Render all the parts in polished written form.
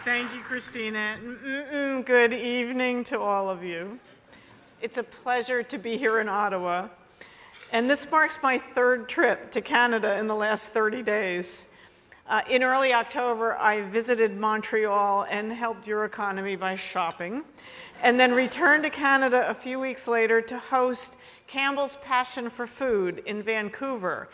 Thank you, Christina. Good evening to all of you. It's a pleasure to be here in Ottawa. And this marks my third trip to Canada in the last 30 days. In early October, I visited Montreal and helped your economy by shopping, and then returned to Canada a few weeks later to host Campbell's Passion for Food in Vancouver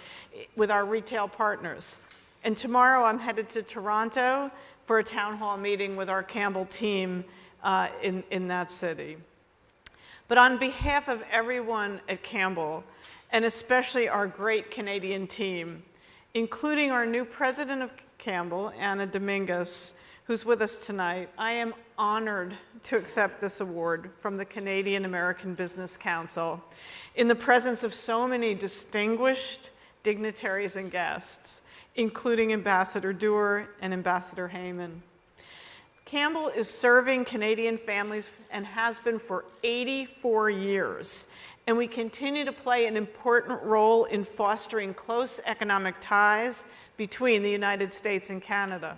with our retail partners. And tomorrow I'm headed to Toronto for a town hall meeting with our Campbell team in that city. But on behalf of everyone at Campbell, and especially our great Canadian team, including our new president of Campbell, Anna Dominguez, who's with us tonight, I am honored to accept this award from the Canadian American Business Council in the presence of so many distinguished dignitaries and guests, including Ambassador Doer and Ambassador Heyman. Campbell is serving Canadian families and has been for 84 years, and we continue to play an important role in fostering close economic ties between the United States and Canada.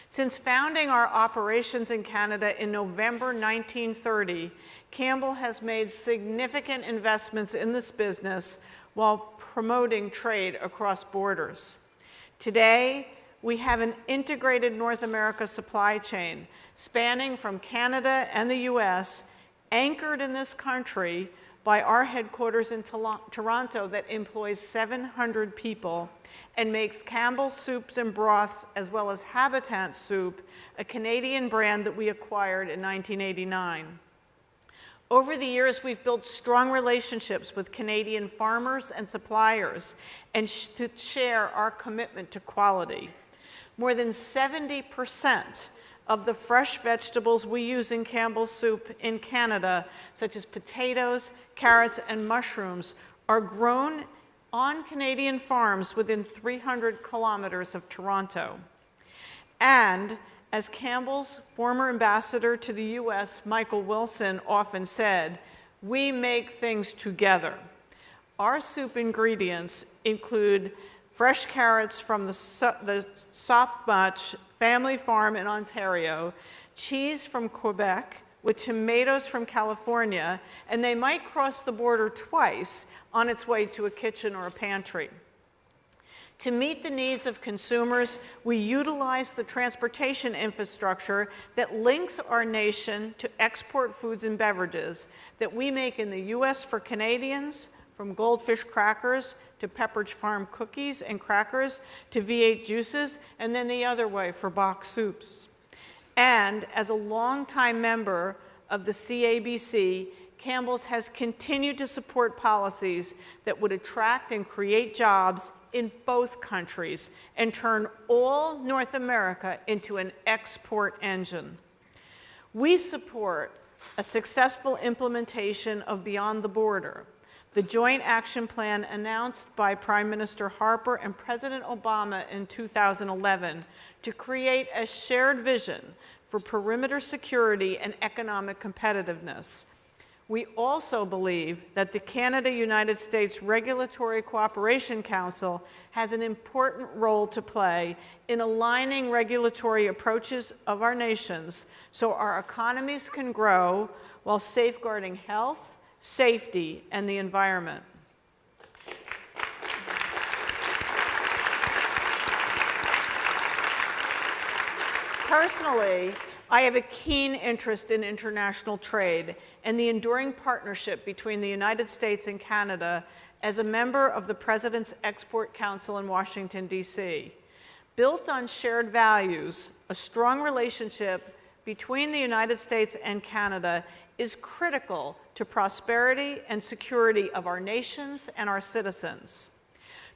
Since founding our operations in Canada in November 1930, Campbell has made significant investments in this business while promoting trade across borders. Today, we have an integrated North America supply chain spanning from Canada and the US, anchored in this country by our headquarters in Toronto that employs 700 people and makes Campbell's soups and broths, as well as Habitant Soup, a Canadian brand that we acquired in 1989. Over the years, we've built strong relationships with Canadian farmers and suppliers and to share our commitment to quality. More than 70% of the fresh vegetables we use in Campbell's soup in Canada, such as potatoes, carrots, and mushrooms, are grown on Canadian farms within 300 kilometers of Toronto. And as Campbell's former ambassador to the US, Michael Wilson, often said, we make things together. Our soup ingredients include fresh carrots from the Sopmuch family farm in Ontario, cheese from Quebec, with tomatoes from California, and they might cross the border twice on its way to a kitchen or a pantry. To meet the needs of consumers, we utilize the transportation infrastructure that links our nation to export foods and beverages that we make in the US for Canadians, from Goldfish crackers to Pepperidge Farm cookies and crackers to V8 juices, and then the other way for Bach soups. And as a longtime member of the CABC, Campbell's has continued to support policies that would attract and create jobs in both countries and turn all North America into an export engine. We support a successful implementation of Beyond the Border, the joint action plan announced by Prime Minister Harper and President Obama in 2011 to create a shared vision for perimeter security and economic competitiveness. We also believe that the Canada-United States Regulatory Cooperation Council has an important role to play in aligning regulatory approaches of our nations so our economies can grow while safeguarding health, safety, and the environment. Personally, I have a keen interest in international trade and the enduring partnership between the United States and Canada as a member of the President's Export Council in Washington, D.C. Built on shared values, a strong relationship between the United States and Canada is critical to prosperity and security of our nations and our citizens.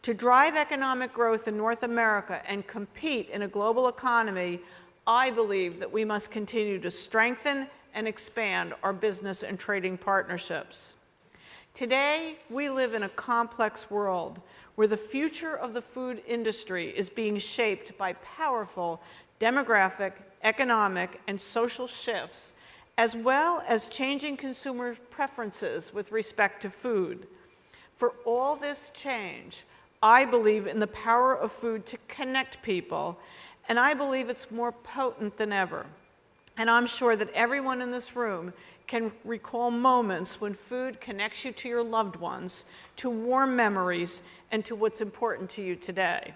To drive economic growth in North America and compete in a global economy, I believe that we must continue to strengthen and expand our business and trading partnerships. Today, we live in a complex world where the future of the food industry is being shaped by powerful demographic, economic, and social shifts, as well as changing consumer preferences with respect to food. For all this change, I believe in the power of food to connect people And I believe it's more potent than ever. And I'm sure that everyone in this room can recall moments when food connects you to your loved ones, to warm memories, and to what's important to you today.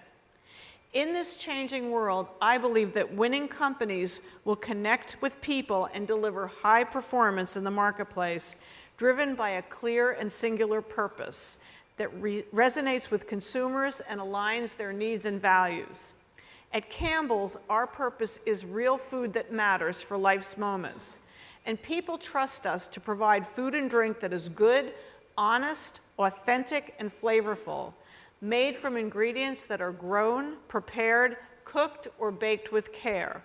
In this changing world, I believe that winning companies will connect with people and deliver high performance in the marketplace, driven by a clear and singular purpose that resonates with consumers and aligns their needs and values. At Campbell's, our purpose is real food that matters for life's moments. And people trust us to provide food and drink that is good, honest, authentic, and flavorful, made from ingredients that are grown, prepared, cooked, or baked with care.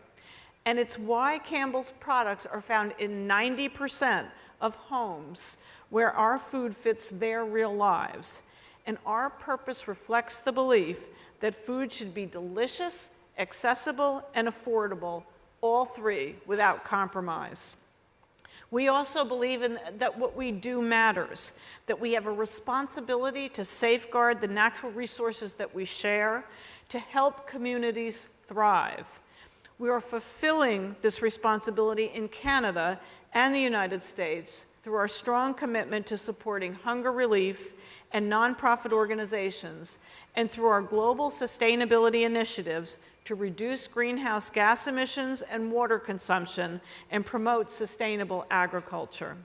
And it's why Campbell's products are found in 90% of homes where our food fits their real lives. And our purpose reflects the belief that food should be delicious, accessible, and affordable, all three without compromise. We also believe that what we do matters, that we have a responsibility to safeguard the natural resources that we share, to help communities thrive. We are fulfilling this responsibility in Canada and the United States through our strong commitment to supporting hunger relief and nonprofit organizations, and through our global sustainability initiatives to reduce greenhouse gas emissions and water consumption and promote sustainable agriculture.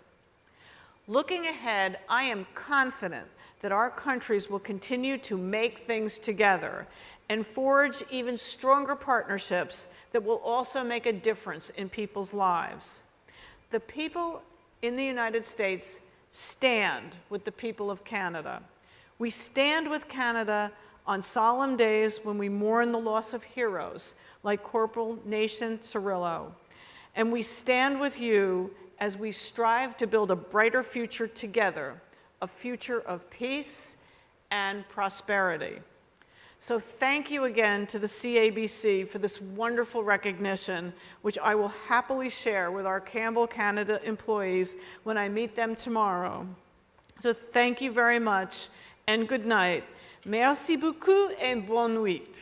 Looking ahead, I am confident that our countries will continue to make things together and forge even stronger partnerships that will also make a difference in people's lives. The people in the United States stand with the people of Canada. We stand with Canada on solemn days when we mourn the loss of heroes like Corporal Nathan Cirillo. And we stand with you as we strive to build a brighter future together, a future of peace and prosperity. So thank you again to the CABC for this wonderful recognition, which I will happily share with our Campbell Canada employees when I meet them tomorrow. So thank you very much and good night. Merci beaucoup et bonne nuit.